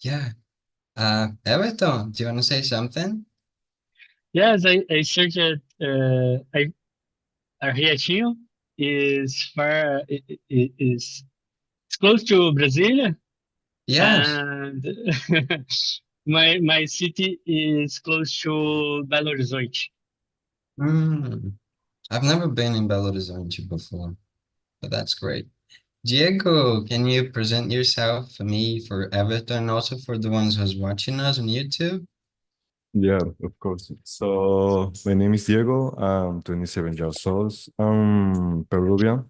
Yeah. Everton, do you want to say something? Yes, I searched Riachinho is far is it's close to Brasilia, Yes. and my city is close to Belo Horizonte. Mm, I've never been in Belo Horizonte before, but that's great. Diego, can you present yourself for me, for Everton, and also for the ones who's watching us on YouTube? Yeah, of course. So my name is Diego. I'm 27 years old. I'm Peruvian,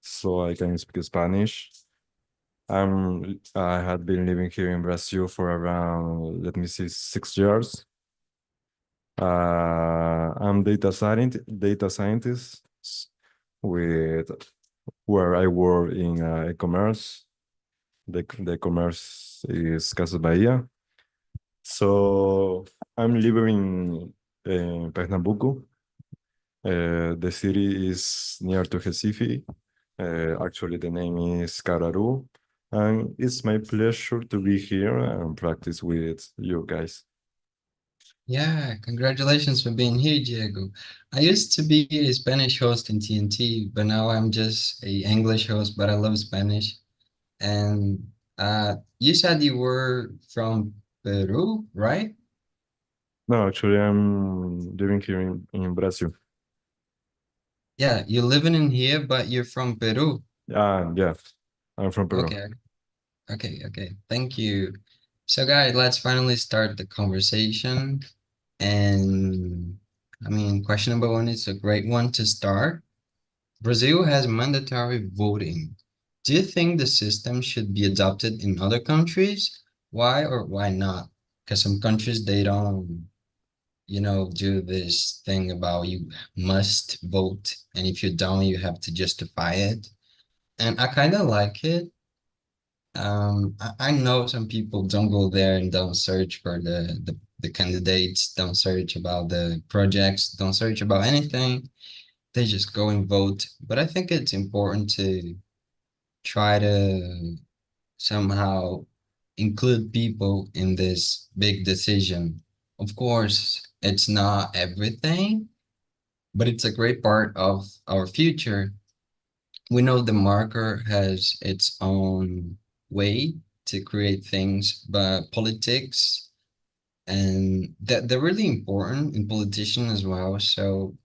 so I can speak Spanish. I had been living here in Brazil for around, let me see, 6 years. I'm data scientist with where I work in e-commerce. The commerce is Casas Bahia. So I'm living in Pernambuco. The city is near to Recife. Actually, the name is Cararu. And it's my pleasure to be here and practice with you guys. Yeah, congratulations for being here, Diego. I used to be a Spanish host in TNT, but now I'm just a English host, but I love Spanish. And you said you were from Peru, right? No, actually, I'm living here in Brazil. Yeah, you're living in here, but you're from Peru. Yeah, I'm from Peru. Okay, okay. Thank you. So, guys, let's finally start the conversation. And I mean, question number one is a great one to start. Brazil has mandatory voting. Do you think the system should be adopted in other countries? Why or why not? Because some countries they don't, do this thing about you must vote, and if you don't, you have to justify it. And I kind of like it. I know some people don't go there and don't search for the candidates, don't search about the projects, don't search about anything. They just go and vote. But I think it's important to try to somehow include people in this big decision. Of course, it's not everything, but it's a great part of our future. We know the marker has its own way to create things, but politics and that they're really important in politician as well. So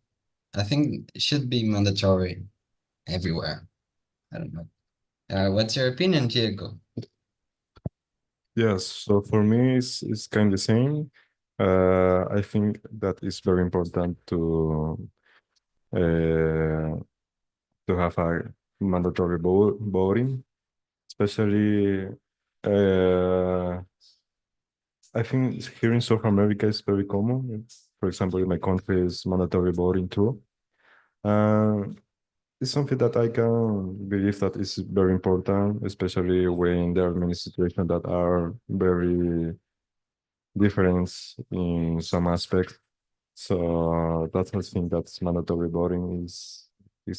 I think it should be mandatory everywhere. I don't know. What's your opinion, Diego? Yes, so for me, it's kind of the same. I think that it's very important uh, to have a mandatory voting, especially uh, I think here in South America is very common. For example, in my country is mandatory voting too. Uh, it's something that I can believe that is very important, especially when there are many situations that are very different in some aspects. So that's I think that mandatory voting is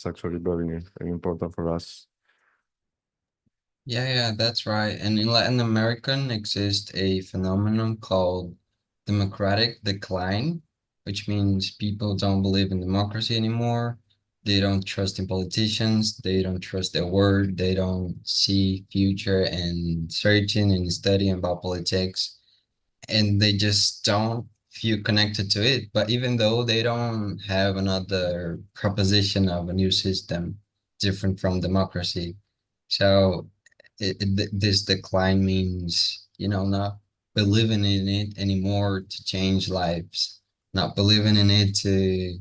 actually very important for us. Yeah, that's right. And in Latin American exists a phenomenon called democratic decline, which means people don't believe in democracy anymore. They don't trust in politicians. They don't trust their word. They don't see future and searching and studying about politics. And they just don't feel connected to it. But even though they don't have another proposition of a new system different from democracy, so this decline means, not believing in it anymore to change lives, not believing in it to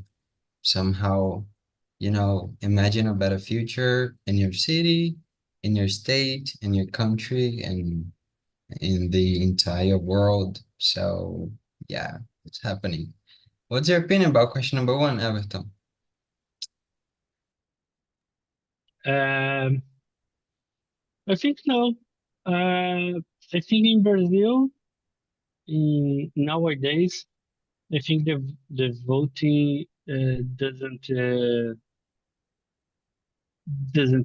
somehow, imagine a better future in your city, in your state, in your country, and in the entire world. So yeah, it's happening. What's your opinion about question number one, Everton? Um, I think no. I think in Brazil, nowadays, I think the voting doesn't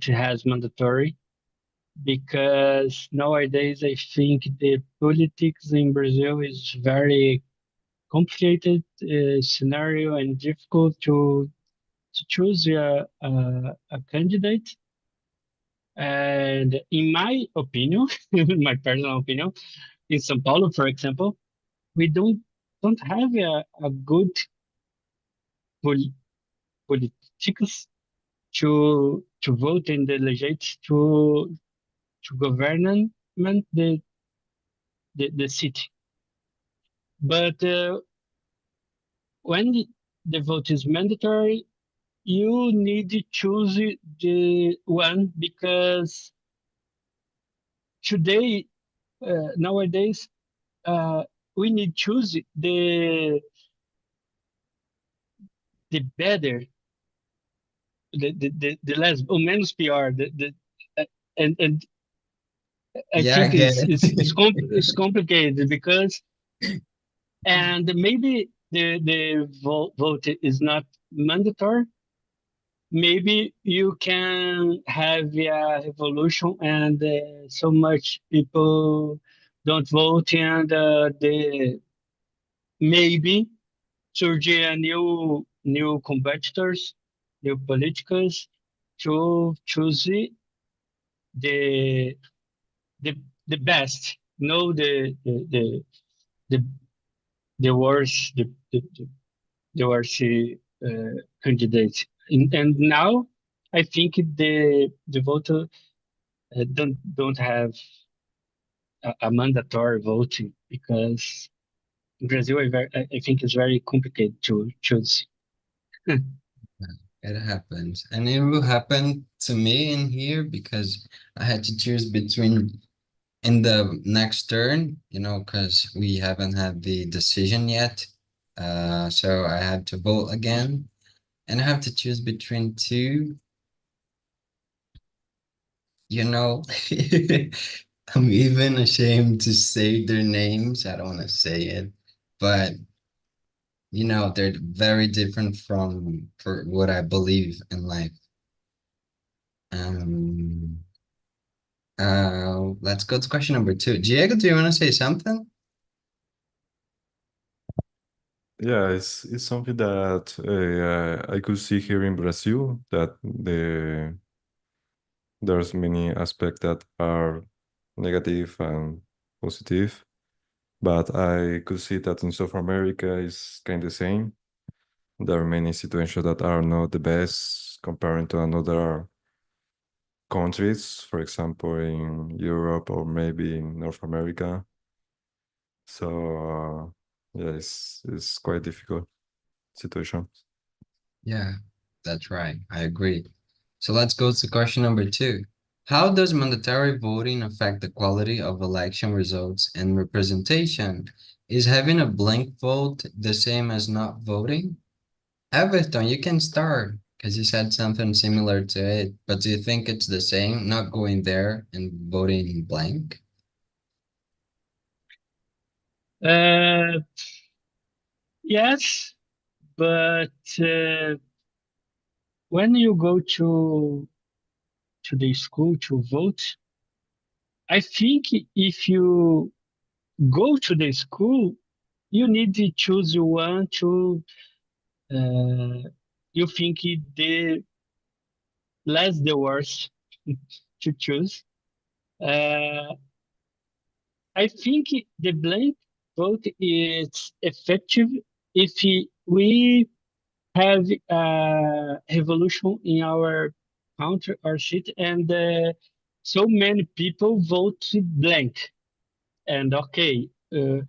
has mandatory. because nowadays I think the politics in Brazil is very complicated scenario and difficult to choose a candidate. And in my opinion, my personal opinion, in São Paulo, for example, we don't have a good pol- politics to vote and delegate to government the city. But when the vote is mandatory, you need to choose the one because today, nowadays, we need choose the better, the less or menos pior, and I Yeah, I think get it's it. complicated because and maybe the vote is not mandatory. Maybe you can have a revolution and so much people don't vote and the maybe surge a new competitors, new politicals to choose the the the best, no the the worst the worst candidate. And now I think the voter don't have a mandatory voting because in Brazil I think it's very complicated to choose. It happens. And it will happen to me in here because I had to choose between in the next turn, because we haven't had the decision yet. So I have to vote again, and I have to choose between two, you know. I'm even ashamed to say their names. I don't want to say it, but they're very different from for what I believe in life. Um, let's go to question number two. Diego, do you want to say something? Yeah, it's something that I could see here in Brazil that there's many aspects that are negative and positive, but I could see that in South America is kind of the same. There are many situations that are not the best comparing to another countries, for example, in Europe or maybe in North America. So yeah, it's quite difficult situation. Yeah, that's right. I agree. So let's go to question number two. How does mandatory voting affect the quality of election results and representation? Is having a blank vote the same as not voting? Everton, you can start because you said something similar to it, but do you think it's the same, not going there and voting blank? Uh, yes, but when you go to the school to vote, I think if you go to the school, you need to choose one to uh, you think the less the worst to choose. Uh, I think the blank vote is effective if we have a revolution in our country or city and so many people vote blank. And okay, I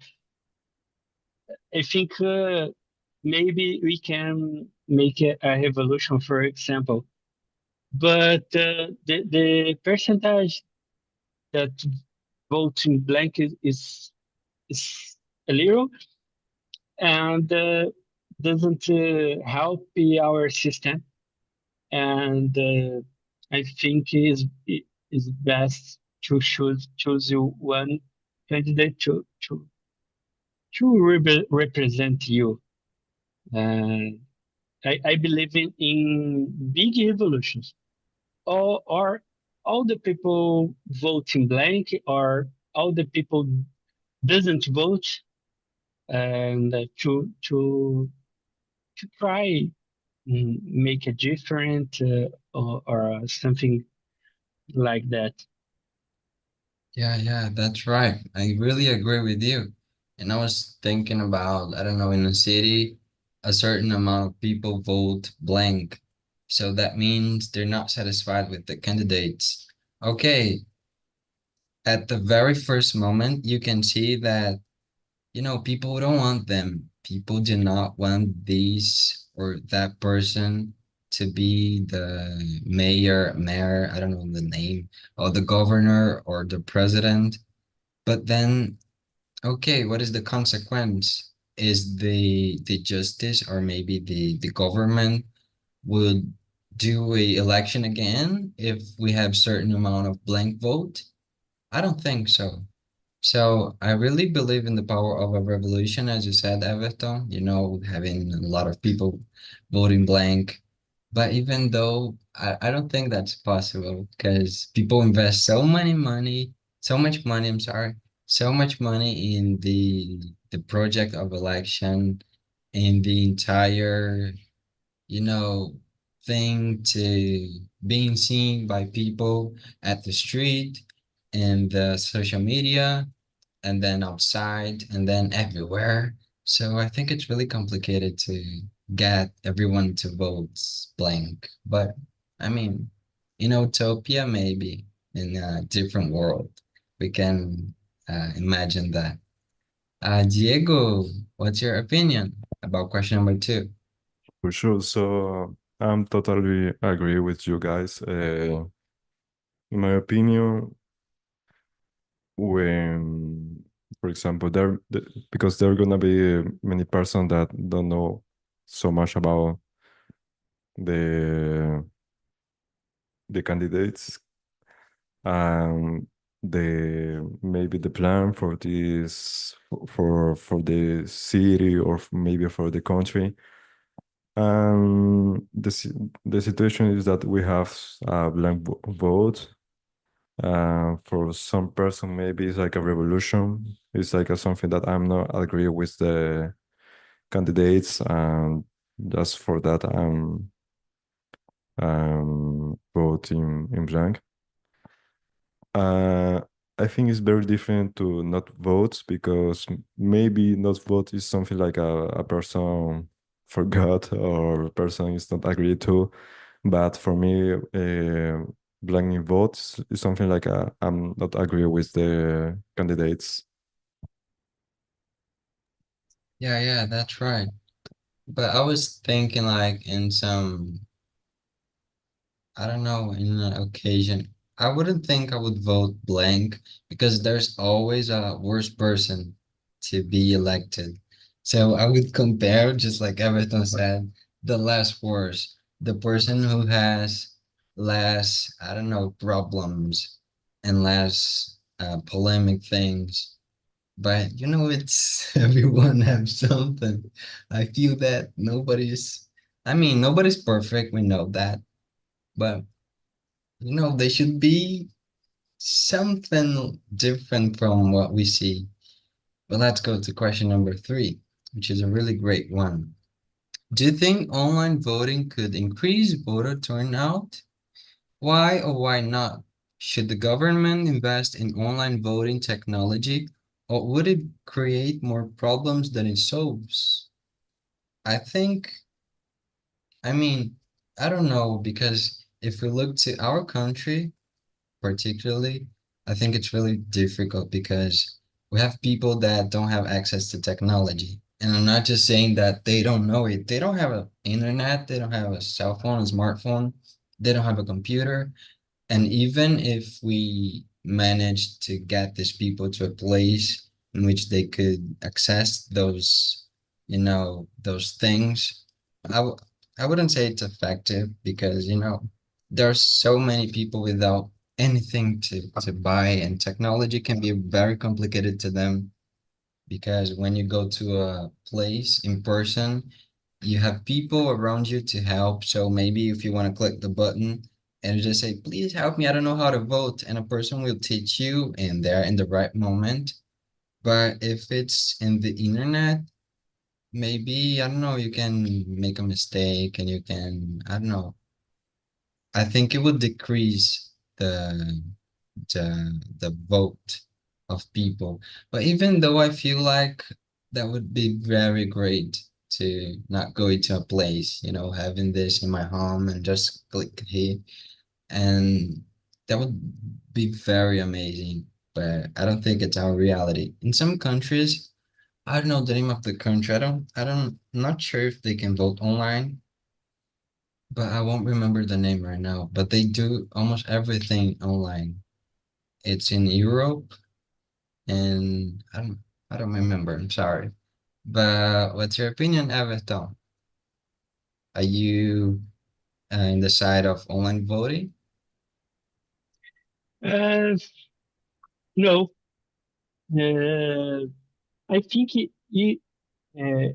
think maybe we can make a revolution, for example. But the percentage that votes in blank is a little and doesn't help our system. And I think is best to choose one candidate to represent you. And I believe in big evolutions or all the people voting blank or all the people doesn't vote, and to try make a different or something like that. Yeah, yeah, that's right. I really agree with you. And I was thinking about, I don't know, in a city, a certain amount of people vote blank. So that means they're not satisfied with the candidates. Okay, at the very first moment, you can see that, people don't want them. People do not want this or that person to be the mayor, I don't know the name, or the governor or the president. But then, okay, what is the consequence? Is the justice or maybe the government would do a election again if we have certain amount of blank vote? I don't think so. So I really believe in the power of a revolution, as you said, Everton, having a lot of people voting blank. But even though I don't think that's possible because people invest so much money, I'm sorry, so much money in the project of election, in the entire, you know, thing to being seen by people at the street and the social media and then outside and then everywhere. So I think it's really complicated to get everyone to vote blank. But I mean, in utopia, maybe in a different world, we can imagine that. Diego, what's your opinion about question number two? For sure. So I'm totally agree with you guys. In my opinion, when, for example, because there are gonna be many person that don't know so much about the the candidates and the maybe the plan for this for the city or maybe for the country. The situation is that we have a blank vote. For some person, maybe it's like a revolution. It's like a something that I'm not agree with the candidates, and just for that I'm voting in blank. Uh, I think it's very different to not vote because maybe not vote is something like a person forgot or a person is not agreed to. But for me, blanking votes is something like I'm not agree with the candidates. Yeah, yeah, that's right. But I was thinking like in some I don't know, in an occasion, I wouldn't think I would vote blank because there's always a worse person to be elected. So I would compare, just like Everton said, the less worse, the person who has less, I don't know, problems and less polemic things. But it's everyone have something. I feel that nobody's perfect, we know that. But they should be something different from what we see. But let's go to question number three, which is a really great one. Do you think online voting could increase voter turnout? Why or why not? Should the government invest in online voting technology, or would it create more problems than it solves? I think, I mean, I don't know, because if we look to our country, particularly, I think it's really difficult because we have people that don't have access to technology. And I'm not just saying that they don't know it. They don't have an internet, they don't have a cell phone, a smartphone, they don't have a computer. And even if we managed to get these people to a place in which they could access those things, I, w- I wouldn't say it's effective because, there are so many people without anything to buy, and technology can be very complicated to them because when you go to a place in person, you have people around you to help. So maybe if you want to click the button and you just say, please help me, I don't know how to vote, and a person will teach you and they're in the right moment. But if it's in the internet, maybe, I don't know, you can make a mistake and you can, I don't know. I think it would decrease the vote of people. But even though I feel like that would be very great to not go into a place, having this in my home and just click here, and that would be very amazing. But I don't think it's our reality. In some countries, I don't know the name of the country. I'm not sure if they can vote online, but I won't remember the name right now. But they do almost everything online. It's in Europe, and I don't remember. I'm sorry. But what's your opinion, Everton? Are you in the side of online voting? Uh, no, uh, I think uh,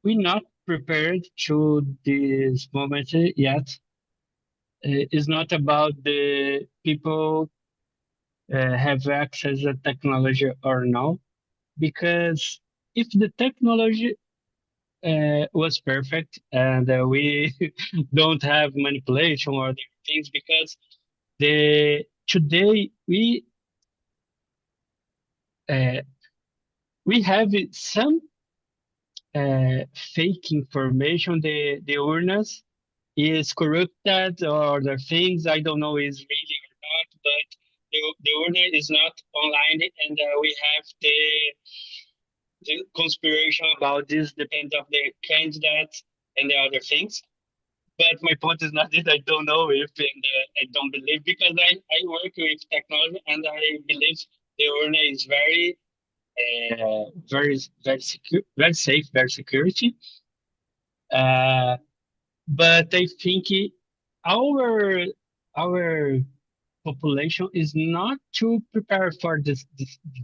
we're not prepared to this moment yet. It's not about the people have access to technology or no, because if the technology was perfect and we don't have manipulation or other things, because the today uh, we have some fake information. The urnas is corrupted or the things I don't know is really or not, but the urna is not online, and we have the conspiration about this depends of the candidate and the other things. But my point is not that I don't know if and I don't believe, because I work with technology and I believe the urna is very secure, very safe, very security. Uh, but I think our our population is not too prepared for this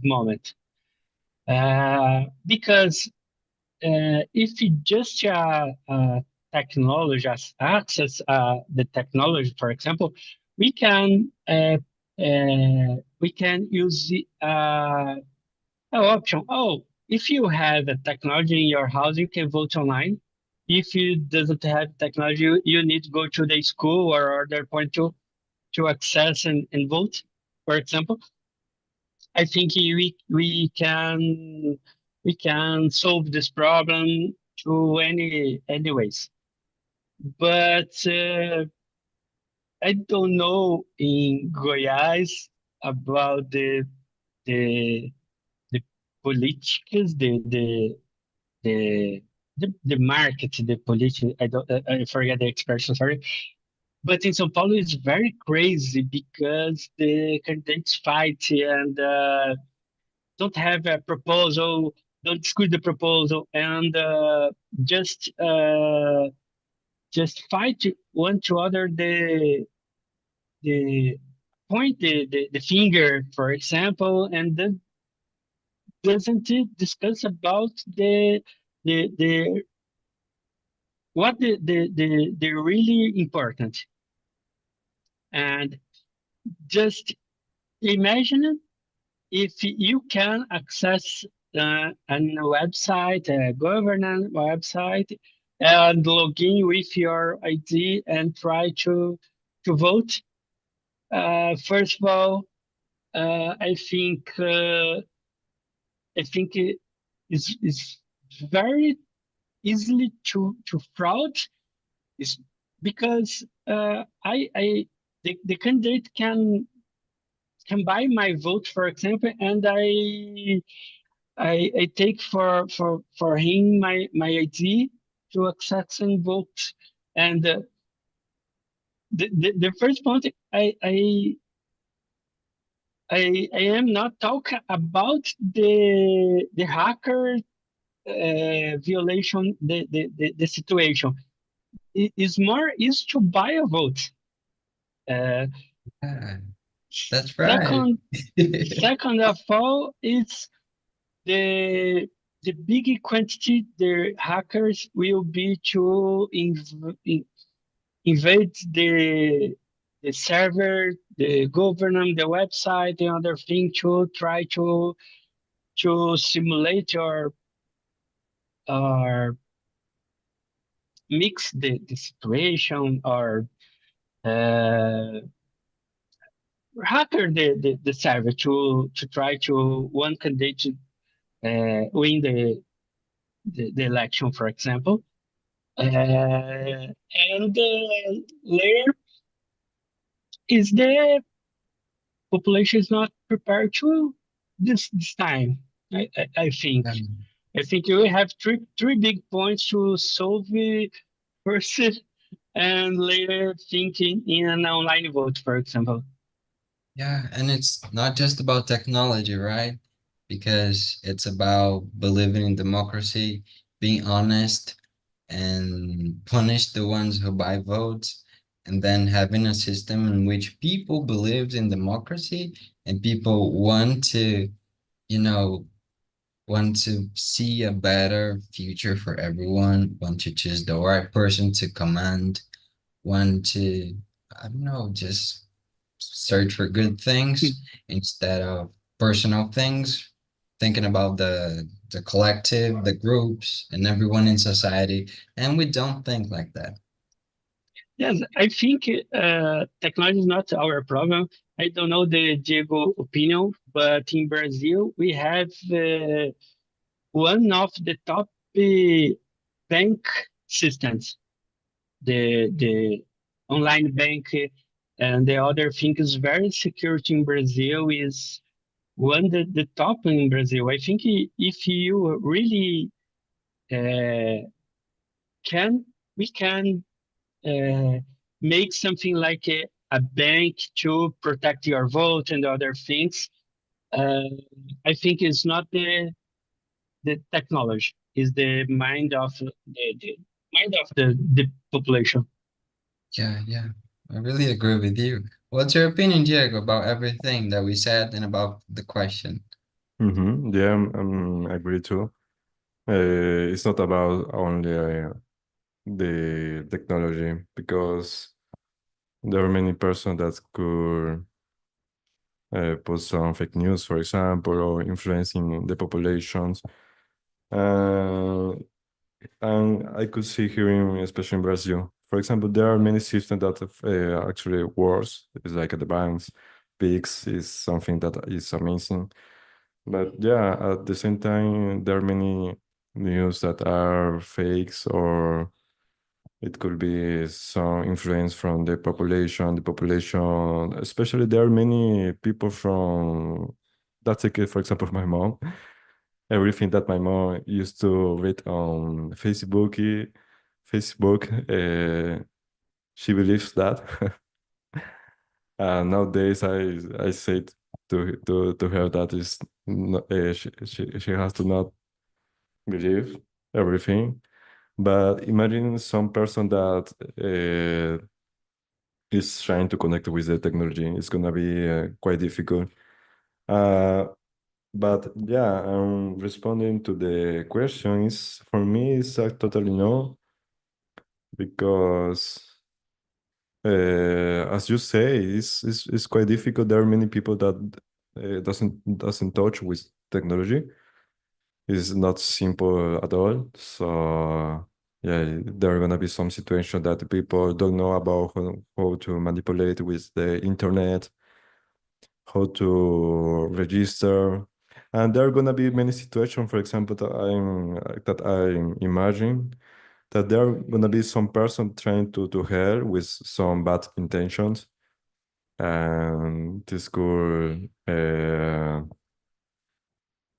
moment, because if you just technology access the technology, for example, we can use the option. Oh, if you have a technology in your house, you can vote online. If you doesn't have technology, you need to go to the school or other point to access and vote. For example, I think we can solve this problem through any ways. But I don't know in Goiás about the the politics, the the market, the politics. I forget the expression. Sorry, but in São Paulo it's very crazy because the candidates fight and don't have a proposal, don't discuss the proposal, and just uh, just fight one to other. The point the finger, for example, and then doesn't it discuss about the what the really important. And just imagine if you can access a website, a government website, and log in with your ID and try to vote. First of all, I think it is very easily to fraud, is because I the candidate can buy my vote, for example, and I take for him my ID to access and vote. And the first point I am not talking about the hacker violation, the situation. It is more is to buy a vote. Uh, Yeah, that's right. second, second of all, it's the the big quantity the hackers will be to invade the server, the government, the website, and other thing to try to simulate or mix the situation or uh, hacker the server to try to one candidate win the election, for example. And later is the population is not prepared to this time. I think. Yeah, I think you have three big points to solve first and later thinking in an online vote, for example. yeah, and it's not just about technology, right? Because it's about believing in democracy, being honest, and punish the ones who buy votes, and then having a system in which people believe in democracy and people want to, you know, want to see a better future for everyone, want to choose the right person to command, want to, I don't know, just search for good things instead of personal things, thinking about the collective, the groups, and everyone in society. And we don't think like that. Yes, I think technology is not our problem. I don't know the Diego opinion, but in Brazil we have one of the top bank systems, the online bank, and the other thing is very security in Brazil is one the top in Brazil. I think if you really uh, can, we can uh, make something like a bank to protect your vote and other things. Uh, I think it's not the technology, it's the mind of the mind of the population. Yeah, yeah. I really agree with you. What's your opinion, Diego, about everything that we said and about the question? Yeah, I agree too. It's not about only the technology because there are many persons that could put some fake news, for example, or influencing the populations. Uh, and I could see here, especially in Brazil, for example, there are many systems that actually works. It's like at the banks, Pix is something that is amazing. But yeah, at the same time, there are many news that are fakes, or it could be some influence from the population. The population, especially there are many people from, that's a case, for example, of my mom. Everything that my mom used to read on Facebook, she believes that. Nowadays, I say to her that is not, she has to not believe everything. But imagine some person that is trying to connect with the technology. It's gonna be quite difficult. Uh, but yeah, responding to the questions, for me, it's a totally no, because as you say, it's quite difficult. There are many people that doesn't touch with technology. It's not simple at all. So yeah, there are gonna be some situation that people don't know about how to manipulate with the internet, how to register. And there are gonna be many situations, for example, that I imagine that there are gonna be some person trying to help with some bad intentions, and this could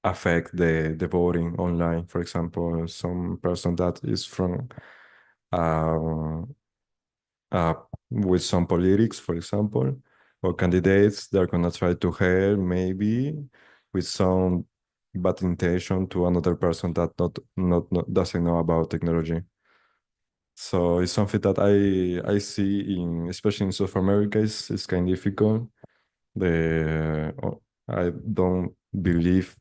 affect the voting online. For example, some person that is from uh, uh, with some politics, for example, or candidates, they're gonna try to help maybe with some bad intention to another person that not doesn't know about technology. So it's something that I see in, especially in South America, is kind of difficult. I don't believe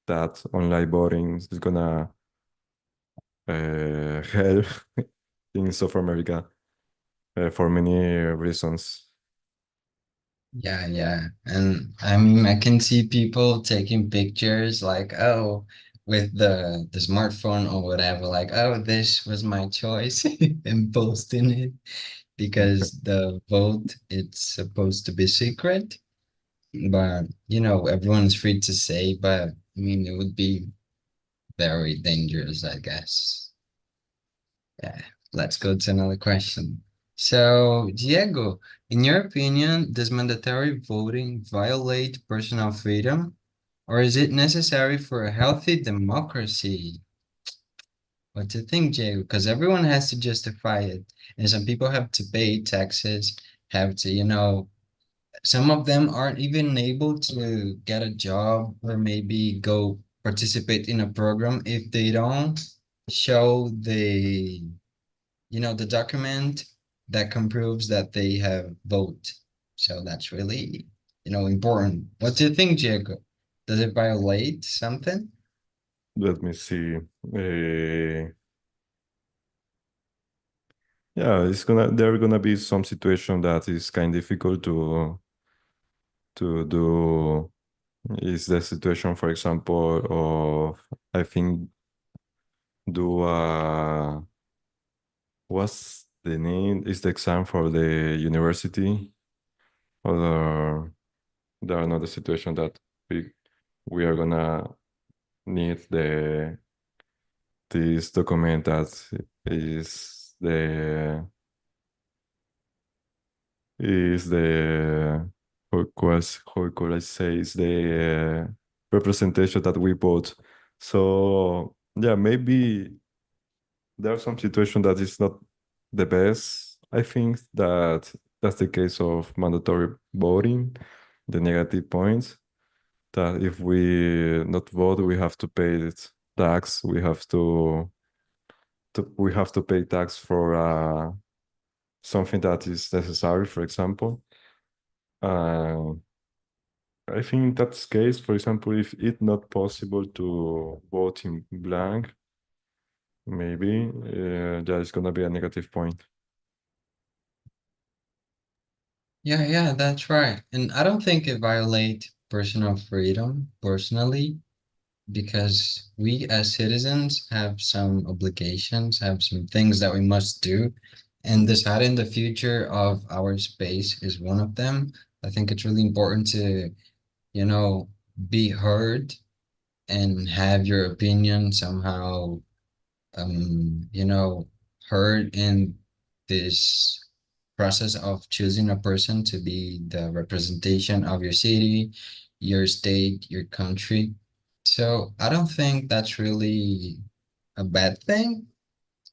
that online voting is gonna help in South America for many reasons. Yeah, yeah. And I mean, I can see people taking pictures like, oh, with the smartphone or whatever, like, oh, this was my choice and posting it because the vote it's supposed to be secret. But, everyone's free to say, but I mean, it would be very dangerous, I guess. Yeah, let's go to another question. So, Diego, in your opinion, does mandatory voting violate personal freedom, or is it necessary for a healthy democracy? What do you think, Diego? Because everyone has to justify it, and some people have to pay taxes, have to, some of them aren't even able to get a job or maybe go participate in a program if they don't show the document that comproves that they have vote. So that's really, important. What do you think, Diego? Does it violate something? Let me see. Uh, yeah, there are gonna be some situation that is kind of difficult to do. Is the situation, for example, of I think do what's the name? Is the exam for the university, or there are another situation that we we are gonna need this document that is the how could I say is the representation that we bought. So yeah, maybe there are some situation that is not the best. I think that's the case of mandatory voting, the negative points. That if we not vote, we have to pay it tax. We have to pay tax for something that is necessary, for example. Uh, I think in that case, for example, if it's not possible to vote in blank, maybe that is gonna be a negative point. Yeah, yeah, that's right. And I don't think it violates personal freedom personally, because we as citizens have some obligations, have some things that we must do, and deciding the future of our space is one of them. I think it's really important to, you know, be heard and have your opinion somehow, heard in this process of choosing a person to be the representation of your city, your state, your country. So I don't think that's really a bad thing,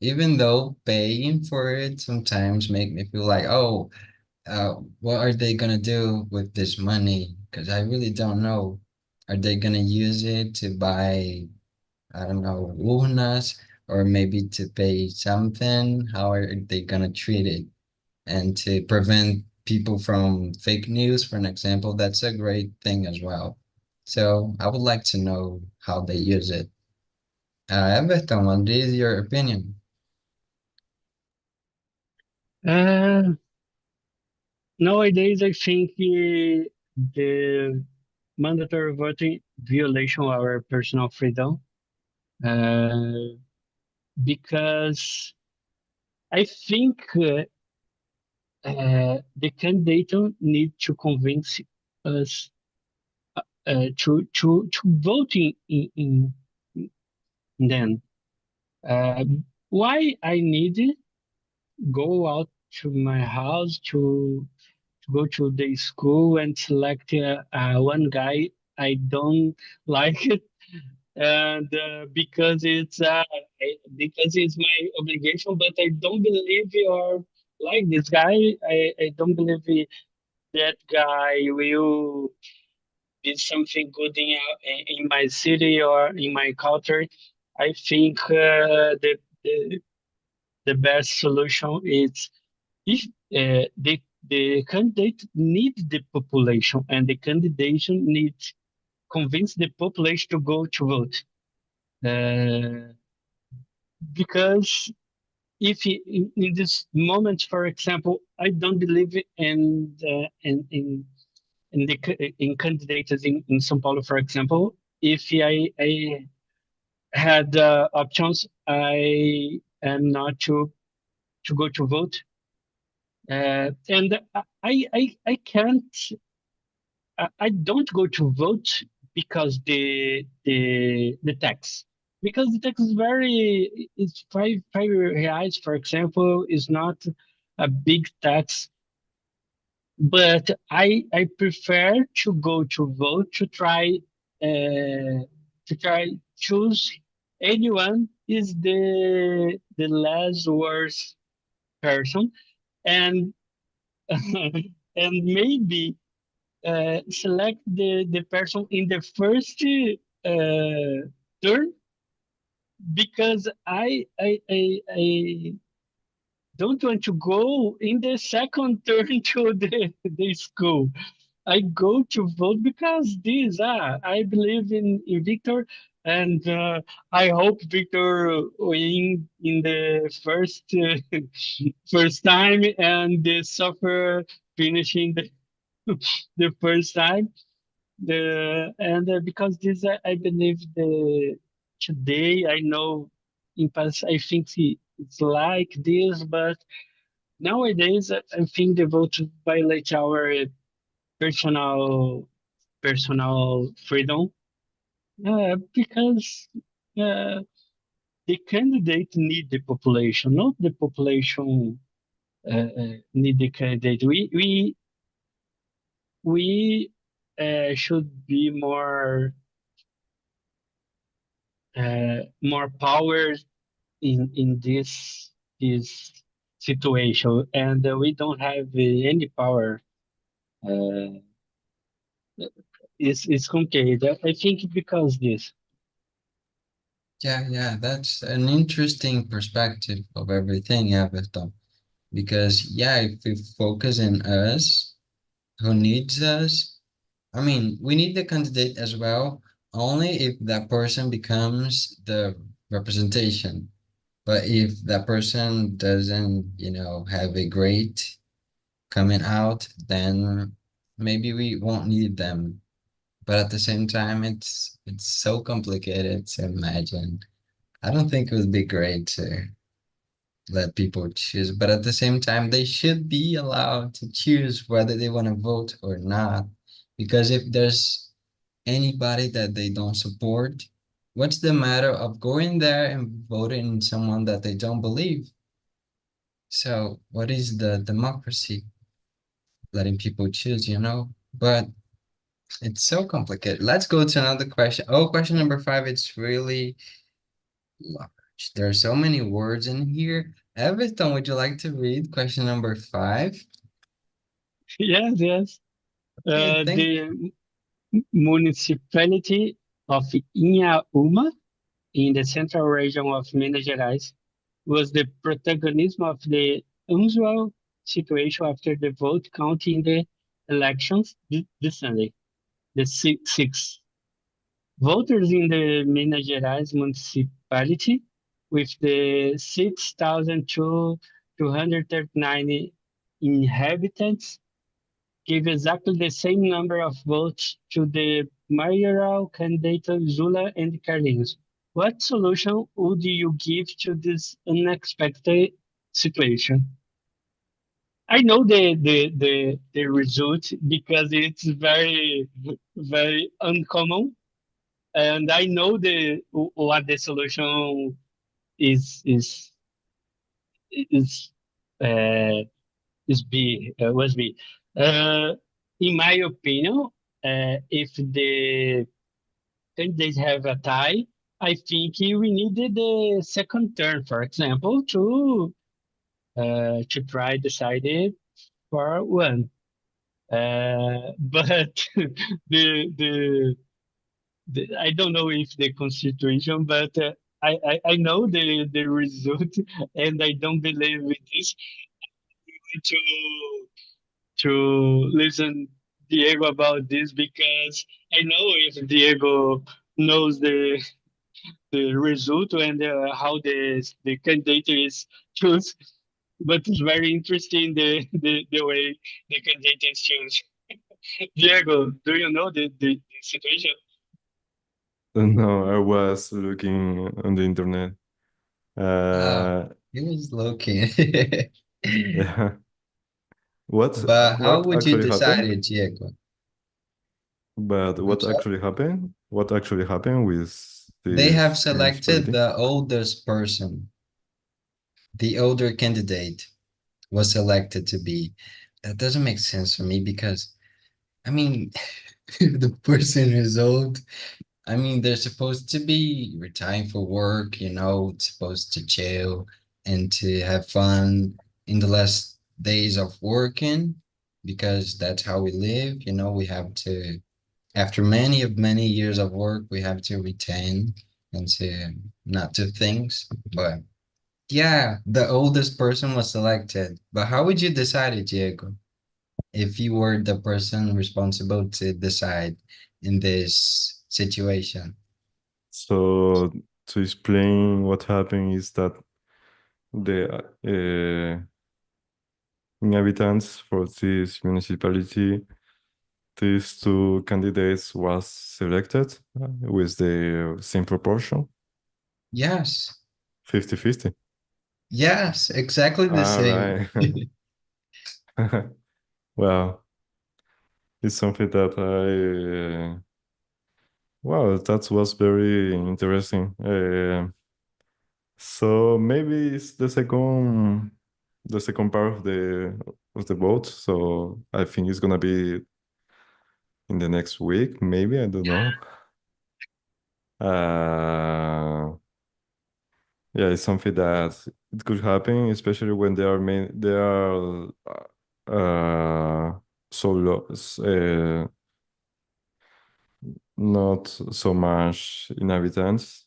even though paying for it sometimes make me feel like, oh, what are they gonna do with this money? Because I really don't know. Are they gonna use it to buy, I don't know, urnas, or maybe to pay something? How are they gonna treat it? And to prevent people from fake news, for an example, that's a great thing as well. So I would like to know how they use it. Everton, what is your opinion? Uh, Nowadays, I think the mandatory voting violation of our personal freedom, uh, because I think the candidate need to convince us to vote in them. Uh, why I need go out to my house to go to the school and select one guy I don't like it, and because it's my obligation, but I don't believe or like this guy. I don't believe that guy will be something good in my city or in my culture. I think the best solution is if the candidate needs the population and the candidate needs convince the population to go to vote. Uh, because if in this moment, for example, I don't believe in in candidates in São Paulo, for example, if I had options, I am not to go to vote, and I can't. I don't go to vote because the tax, because the tax is very, it's five reais, for example, is not a big tax. But I prefer to go to vote to try choose anyone is the less worst person, and and maybe select the person in the first turn, because I don't want to go in the second turn to the school. I go to vote because this, I believe in Victor, and I hope Victor win in the first time, and the suffer finishing the first time. Because this, I believe the today I know in past I think it's like this, but nowadays I think the vote violate our personal freedom, because uh, the candidate need the population, not the population need the candidate. We should be more power in this situation, and we don't have any power. Uh, it's complicated. I think because this. Yeah, yeah, that's an interesting perspective of everything, Everton. Because yeah, if we focus on us, who needs us, I mean, we need the candidate as well, only if that person becomes the representation. But if that person doesn't, have a great coming out, then maybe we won't need them. But at the same time, it's so complicated to imagine. I don't think it would be great to let people choose, but at the same time, they should be allowed to choose whether they want to vote or not. Because if there's anybody that they don't support, what's the matter of going there and voting someone that they don't believe? So, what is the democracy? Letting people choose? But it's so complicated. Let's go to another question. Oh, question number five. It's really large. There are so many words in here. Everton, would you like to read question number five? Yes, yes. Okay, The municipality of Inhaúma, in the central region of Minas Gerais, was the protagonism of the unusual situation after the vote count in the elections this Sunday, the 6th. Voters in the Minas Gerais municipality, with the 6,239 inhabitants, gave exactly the same number of votes to the mayoral candidate Zula and Carlinhos. What solution would you give to this unexpected situation? I know the result because it's very uncommon, and I know the what the solution is is uh, was be. Uh, in my opinion, if the candidates have a tie, I think we needed the second term, for example, to try decide it for one. But I don't know if the constitution, but I know the result, and I don't believe in this to listen Diego about this, because I know if Diego knows the result and how the candidate is choose, but it's very interesting the way the candidate is choose. Diego, do you know the situation? No, I was looking on the internet. Ah, Uh, he was looking. yeah. What But how what would you actually decide happened? it, Diego? But I'm what sorry? actually happened? What actually happened with They have this selected municipality? the oldest person. The older candidate was selected to be. That doesn't make sense for me because, I mean, if the person is old, I mean, they're supposed to be retiring for work, supposed to chill and to have fun in the last days of working because that's how we live. We have to, after many years of work, we have to retain and to not do things. But yeah, the oldest person was selected. But how would you decide it, Diego, if you were the person responsible to decide in this situation? So to explain what happened is that the inhabitants for this municipality, these two candidates was selected with the same proportion, Yes. 50-50. Yes, exactly the All same. right. Well, it's something that wow, that was very interesting. So maybe it's the second part of the vote. So I think it's gonna be in the next week, maybe, I don't know. Uh, yeah, it's something that it could happen, especially when they are so not so much inhabitants.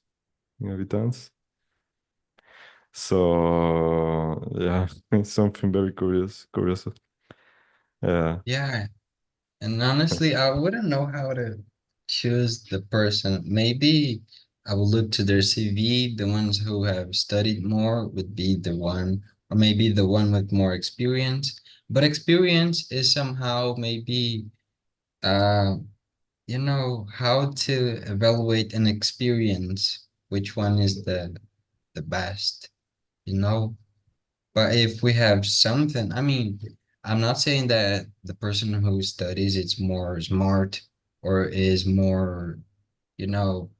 So yeah, it's something very curious. Yeah. Yeah. And honestly, I wouldn't know how to choose the person. Maybe I will look to their CV. The ones who have studied more would be the one, or maybe the one with more experience. But experience is somehow maybe, uh, how to evaluate an experience, which one is the best, you know? But if we have something, I mean, I'm not saying that the person who studies it's more smart or is more, you know,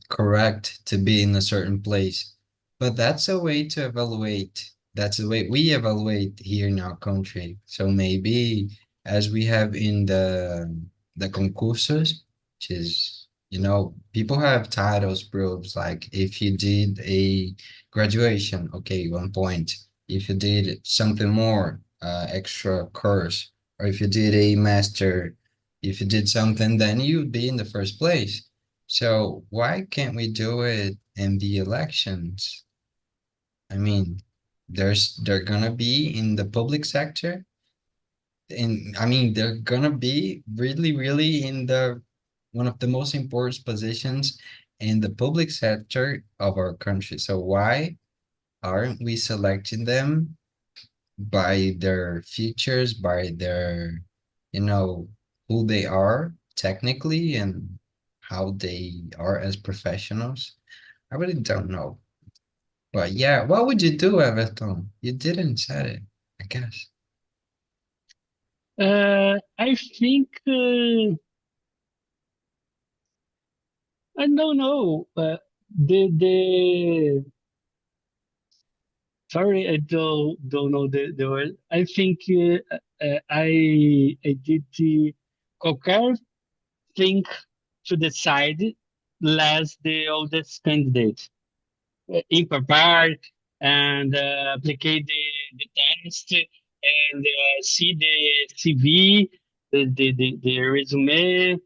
correct to be in a certain place. But that's a way to evaluate. That's the way we evaluate here in our country. So maybe as we have in the concursos, which is, people have titles, proofs, like if you did a graduation, okay, 1 point. If you did something more, extra course, or if you did a master, if you did something, then you'd be in the first place. So why can't we do it in the elections? I mean, they're gonna be in the public sector, and I mean they're gonna be really in the one of the most important positions in the public sector of our country. So why aren't we selecting them by their features, by their, you know, who they are technically and how they are as professionals? I really don't know. But yeah, what would you do, Everton? You didn't said it, I guess. I think I don't know. The sorry, I don't know the word. I think I did the qualquer thing to decide less the oldest candidate. In prepare and apply the test and see the CV, the resume.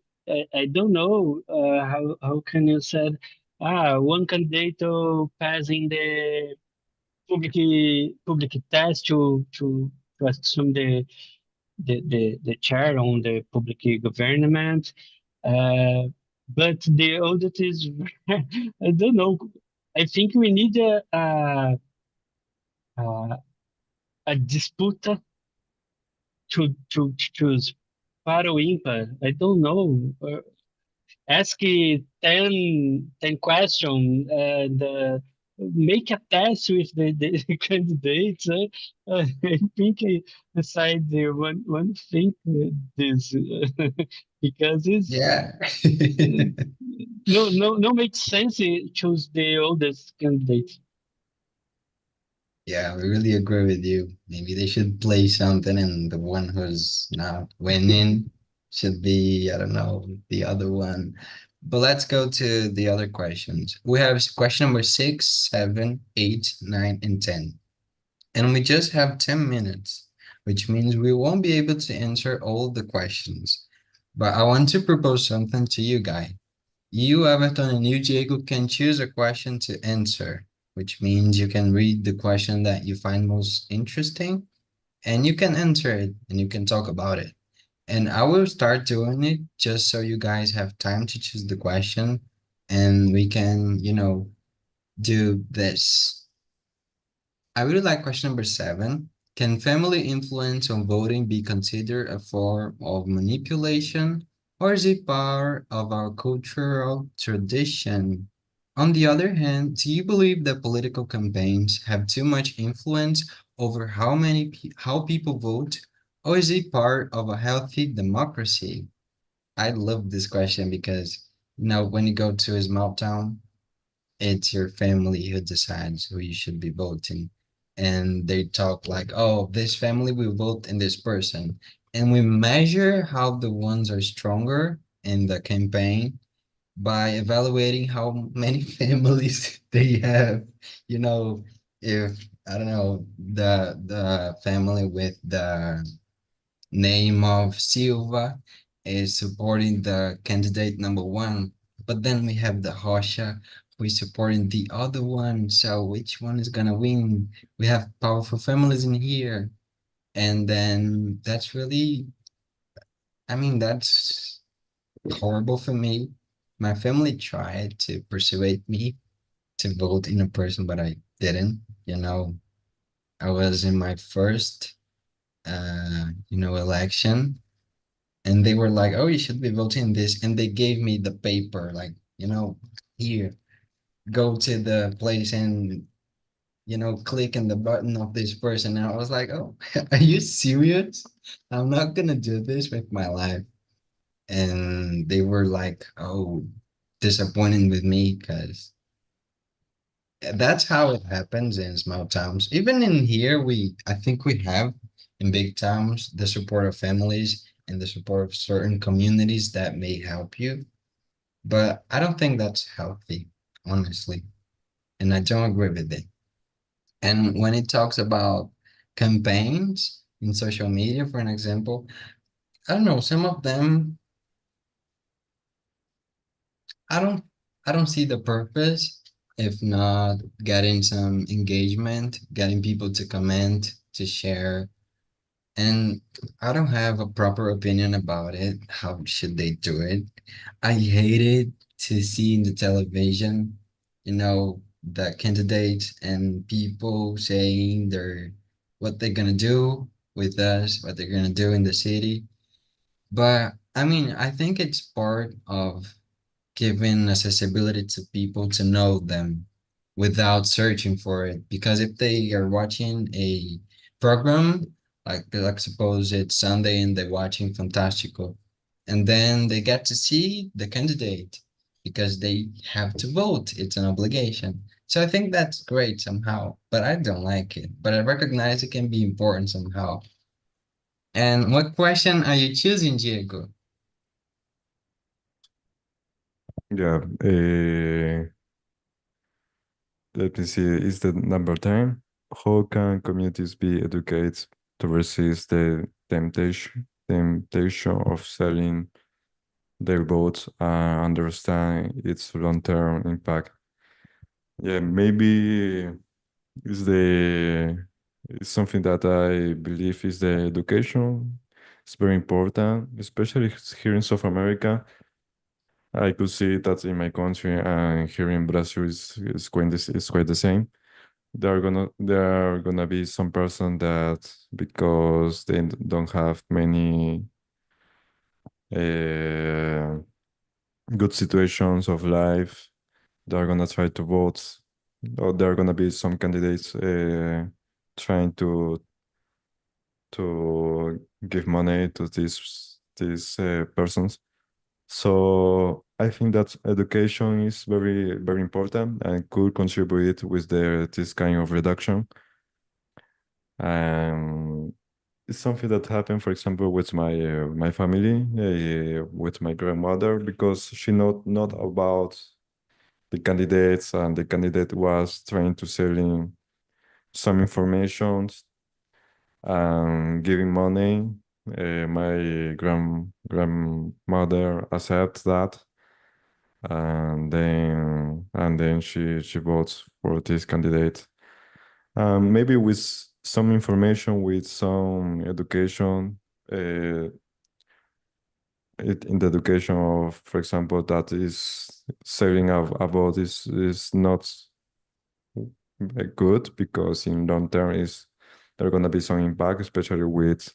I don't know how can you say one candidate passing the public test to assume the chair on the public government. Uh, but the audit is, I don't know. I think we need a disputa to choose par or impar. I don't know. Ask 10 questions and make a test with the candidates. I think I decide one thing this because it's Yeah. uh, no makes sense to choose the oldest candidate. Yeah, we really agree with you. Maybe they should play something, and the one who's not winning should be, I don't know, the other one. But let's go to the other questions. We have question number 6, 7, 8, 9, and 10. And we just have 10 minutes, which means we won't be able to answer all the questions. But I want to propose something to you guys. You, Everton, and you, Diego, can choose a question to answer, which means you can read the question that you find most interesting and you can answer it and you can talk about it. And I will start doing it just so you guys have time to choose the question and we can, do this. I really like question number 7. Can family influence on voting be considered a form of manipulation, or is it part of our cultural tradition? On the other hand, do you believe that political campaigns have too much influence over how people vote, or is it part of a healthy democracy? I love this question because, when you go to a small town, it's your family who decides who you should be voting. And they talk like, oh, this family will vote in this person. And we measure how the ones are stronger in the campaign by evaluating how many families they have. You know, if I don't know, the family with the name of Silva is supporting the candidate number 1, but then we have the Rocha who is supporting the other one. So which one is gonna win? We have powerful families in here, and then that's really, I mean, that's horrible for me. My family tried to persuade me to vote in a person, but I didn't. I was in my first, election, and they were like, "Oh, you should be voting this," and they gave me the paper, like, here, go to the place and click on the button of this person. And I was like, "Oh, are you serious? I'm not gonna do this with my life." And they were like, "Oh, disappointed with me," because that's how it happens in small towns. Even in here, I think we have in big towns the support of families and the support of certain communities that may help you. But I don't think that's healthy, honestly. And I don't agree with it. And when it talks about campaigns in social media, for an example, I don't know, some of them, I don't I don't see the purpose if not getting some engagement, getting people to comment, to share. And I don't have a proper opinion about it. How should they do it? I hated to see in the television, the candidates and people saying what they're gonna do with us, what they're gonna do in the city. But I mean, I think it's part of giving accessibility to people to know them without searching for it. Because if they are watching a program, like suppose it's Sunday and they're watching Fantástico, and then they get to see the candidate because they have to vote. It's an obligation. So I think that's great somehow, but I don't like it. But I recognize it can be important somehow. And what question are you choosing, Diego? Yeah. Let me see. Is the number 10? How can communities be educated to resist the temptation of selling their votes and understand its long-term impact? Yeah, maybe is the it's something that I believe is the education. It's very important, especially here in South America. I could see that in my country and here in Brazil is quite the same. there are gonna be some person that, because they don't have many uh, good situations of life, they're gonna try to vote, or there are gonna be some candidates trying to give money to these persons. So I think that education is very, very important and could contribute with this kind of reduction. And it's something that happened, for example, with my family, with my grandmother, because she not about the candidates, and the candidate was trying to selling some information and giving money. My grandmother accepts that, and then she votes for this candidate. Maybe with some information, with some education, uh, in the education of, for example, that is saving a vote is not good, because in long term is there gonna be some impact, especially with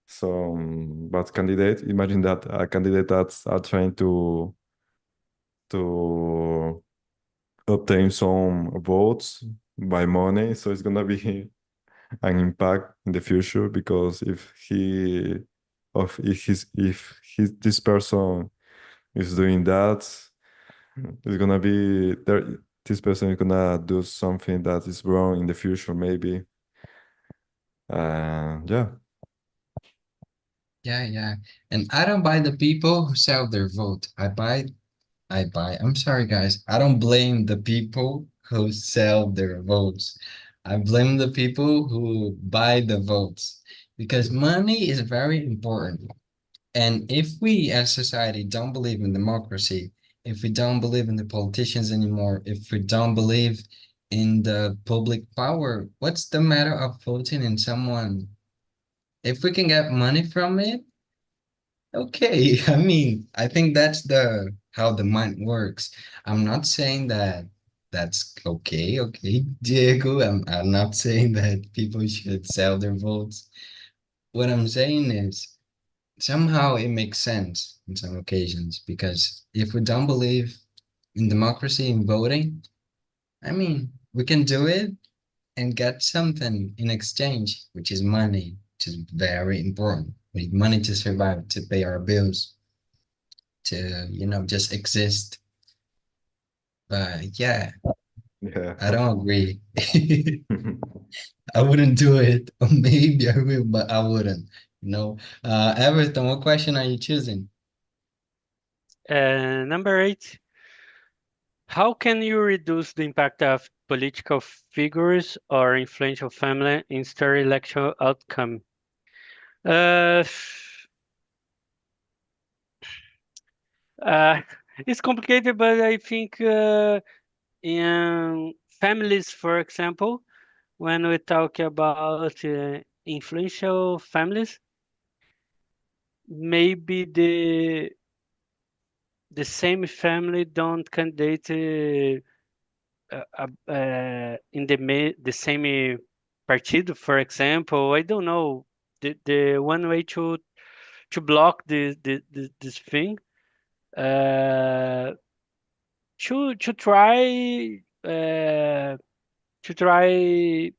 some bad candidate. Imagine that a candidate that's are trying to obtain some votes by money, so it's gonna be an impact in the future, because if this person is doing that, it's gonna be there. This person is gonna do something that is wrong in the future, maybe. Yeah. Yeah. And I don't buy the people who sell their vote. I'm sorry, guys. I don't blame the people who sell their votes. I blame the people who buy the votes because money is very important. And if we as society don't believe in democracy, if we don't believe in the politicians anymore, if we don't believe in the public power, what's the matter of voting in someone? If we can get money from it, okay. I mean, I think that's the how the mind works. I'm not saying that that's okay, Diego. I'm not saying that people should sell their votes. What I'm saying is somehow it makes sense in some occasions because if we don't believe in democracy and voting, I mean, we can do it and get something in exchange, which is money, which is very important. We need money to survive, to pay our bills, to, just exist. But yeah, Yeah. I don't agree. I wouldn't do it. Or maybe I will, but I wouldn't. Everton, what question are you choosing? Number 8. How can you reduce the impact of political figures or influential family in stir election outcome? Uh, uh, it's complicated, but I think in families, for example, when we talk about influential families, maybe the same family don't candidate in the same partido, for example. I don't know. The one way to block this thing, uh, to try to try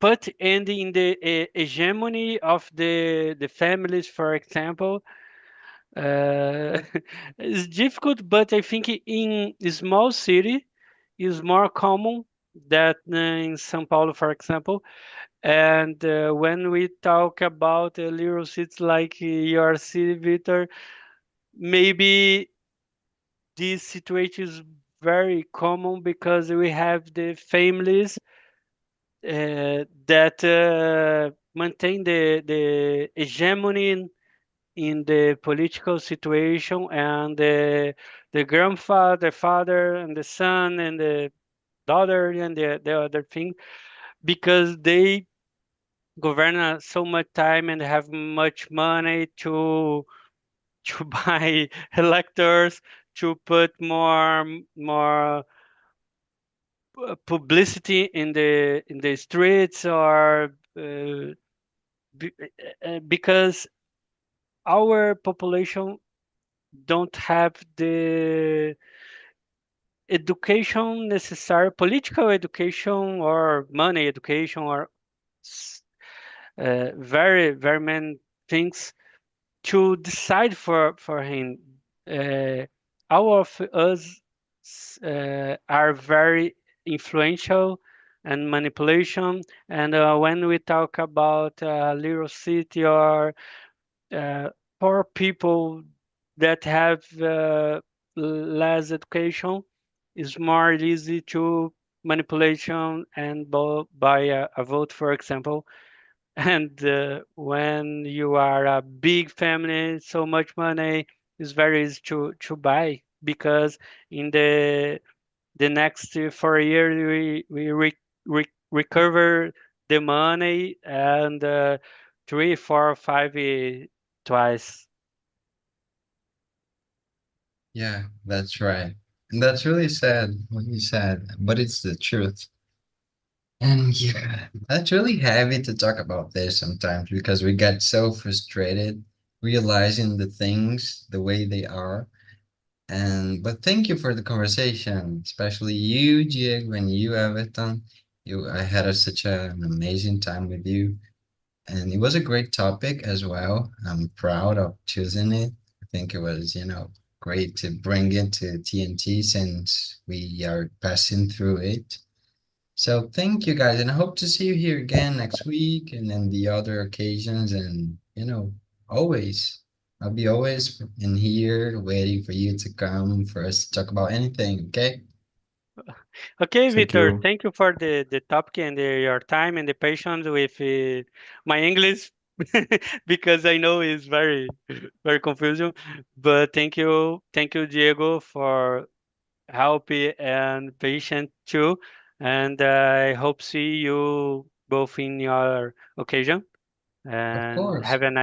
put end in the hegemony of the families, for example. It's difficult, but I think in a small city is more common than in São Paulo, for example. And when we talk about a little cities like your city, Victor, maybe this situation is very common because we have the families that maintain the hegemony in the political situation, and the grandfather, father, and the son, and the daughter, and the other thing, because they govern so much time and have much money to buy electors, to put more publicity in the streets, or be, because our population don't have the education necessary, political education or money education, or very many things to decide for him. Uh, all of us are very influential and manipulation. And when we talk about little city or uh, poor people that have less education, is more easy to manipulation and buy a vote, for example. And when you are a big family, so much money is very easy to buy, because in the next 4 years we recover the money, and three, four, five twice. Yeah, that's right. And that's really sad what you said, but it's the truth. And yeah, that's really heavy to talk about this sometimes because we get so frustrated realizing the things the way they are. And but thank you for the conversation, especially you, Diego, and you, Everton. I had such an amazing time with you, and it was a great topic as well. I'm proud of choosing it. I think it was, great to bring it to TNT since we are passing through it. So thank you guys, and I hope to see you here again next week and then the other occasions. And always, I'll be always in here waiting for you to come for us to talk about anything. Okay? Okay, Thank Victor, you. thank you for the topic and your time and the patience with my English, because I know it's very confusing. But thank you, Diego, for help and patient too. And I hope see you both in your occasion. Of And course. have a nice